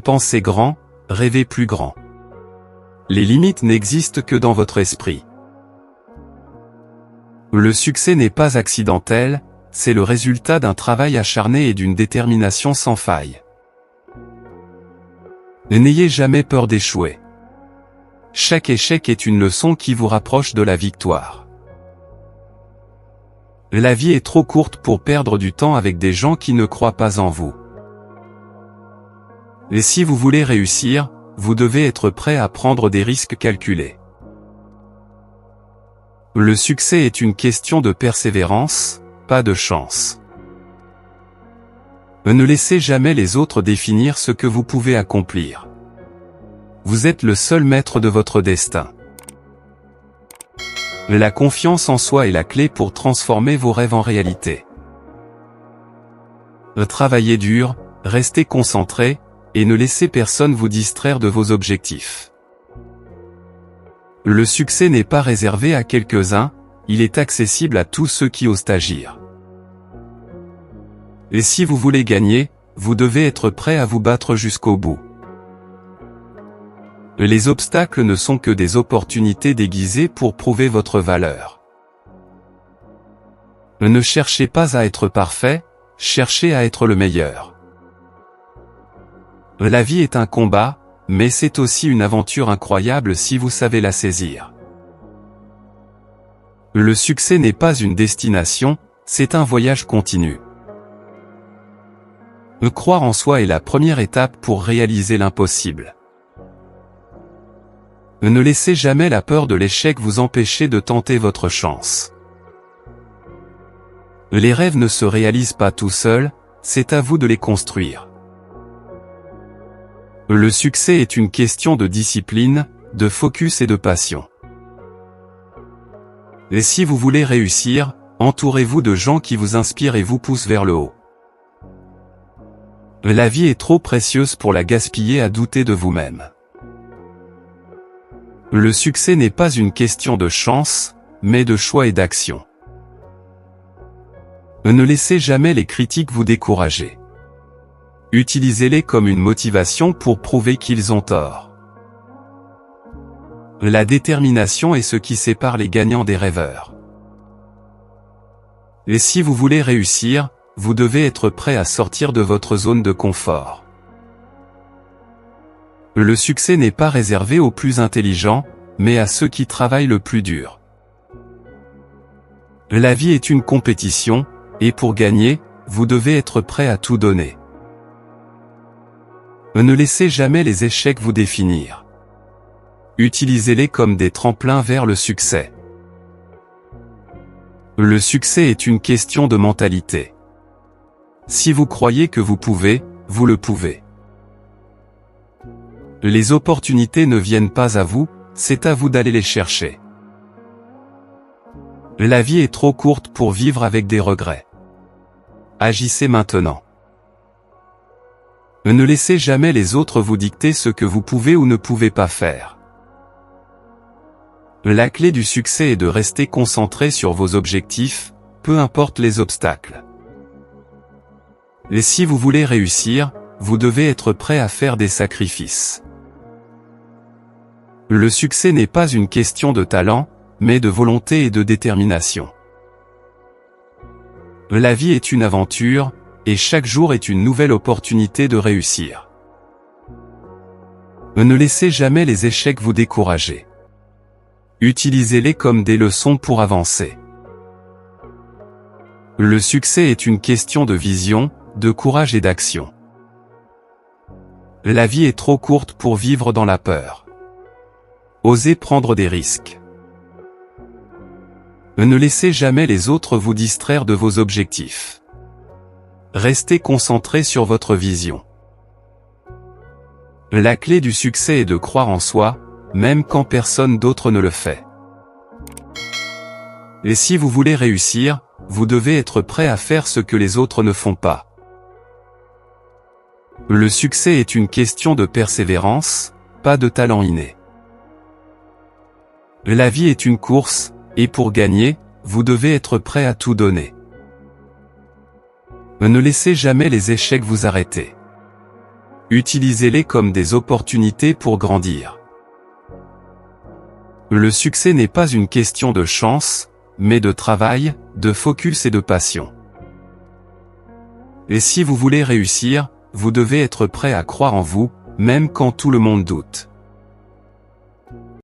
Pensez grand, rêvez plus grand. Les limites n'existent que dans votre esprit. Le succès n'est pas accidentel, c'est le résultat d'un travail acharné et d'une détermination sans faille. N'ayez jamais peur d'échouer. Chaque échec est une leçon qui vous rapproche de la victoire. La vie est trop courte pour perdre du temps avec des gens qui ne croient pas en vous. Et si vous voulez réussir, vous devez être prêt à prendre des risques calculés. Le succès est une question de persévérance, pas de chance. Ne laissez jamais les autres définir ce que vous pouvez accomplir. Vous êtes le seul maître de votre destin. La confiance en soi est la clé pour transformer vos rêves en réalité. Travaillez dur, restez concentré, et ne laissez personne vous distraire de vos objectifs. Le succès n'est pas réservé à quelques-uns, il est accessible à tous ceux qui osent agir. Et si vous voulez gagner, vous devez être prêt à vous battre jusqu'au bout. Les obstacles ne sont que des opportunités déguisées pour prouver votre valeur. Ne cherchez pas à être parfait, cherchez à être le meilleur. La vie est un combat, mais c'est aussi une aventure incroyable si vous savez la saisir. Le succès n'est pas une destination, c'est un voyage continu. Croire en soi est la première étape pour réaliser l'impossible. Ne laissez jamais la peur de l'échec vous empêcher de tenter votre chance. Les rêves ne se réalisent pas tout seuls, c'est à vous de les construire. Le succès est une question de discipline, de focus et de passion. Et si vous voulez réussir, entourez-vous de gens qui vous inspirent et vous poussent vers le haut. La vie est trop précieuse pour la gaspiller à douter de vous-même. Le succès n'est pas une question de chance, mais de choix et d'action. Ne laissez jamais les critiques vous décourager. Utilisez-les comme une motivation pour prouver qu'ils ont tort. La détermination est ce qui sépare les gagnants des rêveurs. Et si vous voulez réussir, vous devez être prêt à sortir de votre zone de confort. Le succès n'est pas réservé aux plus intelligents, mais à ceux qui travaillent le plus dur. La vie est une compétition, et pour gagner, vous devez être prêt à tout donner. Ne laissez jamais les échecs vous définir. Utilisez-les comme des tremplins vers le succès. Le succès est une question de mentalité. Si vous croyez que vous pouvez, vous le pouvez. Les opportunités ne viennent pas à vous, c'est à vous d'aller les chercher. La vie est trop courte pour vivre avec des regrets. Agissez maintenant. Ne laissez jamais les autres vous dicter ce que vous pouvez ou ne pouvez pas faire. La clé du succès est de rester concentré sur vos objectifs, peu importe les obstacles. Et si vous voulez réussir, vous devez être prêt à faire des sacrifices. Le succès n'est pas une question de talent, mais de volonté et de détermination. La vie est une aventure, et chaque jour est une nouvelle opportunité de réussir. Ne laissez jamais les échecs vous décourager. Utilisez-les comme des leçons pour avancer. Le succès est une question de vision, de courage et d'action. La vie est trop courte pour vivre dans la peur. Osez prendre des risques. Ne laissez jamais les autres vous distraire de vos objectifs. Restez concentré sur votre vision. La clé du succès est de croire en soi, même quand personne d'autre ne le fait. Et si vous voulez réussir, vous devez être prêt à faire ce que les autres ne font pas. Le succès est une question de persévérance, pas de talent inné. La vie est une course, et pour gagner, vous devez être prêt à tout donner. Ne laissez jamais les échecs vous arrêter. Utilisez-les comme des opportunités pour grandir. Le succès n'est pas une question de chance, mais de travail, de focus et de passion. Et si vous voulez réussir, vous devez être prêt à croire en vous, même quand tout le monde doute.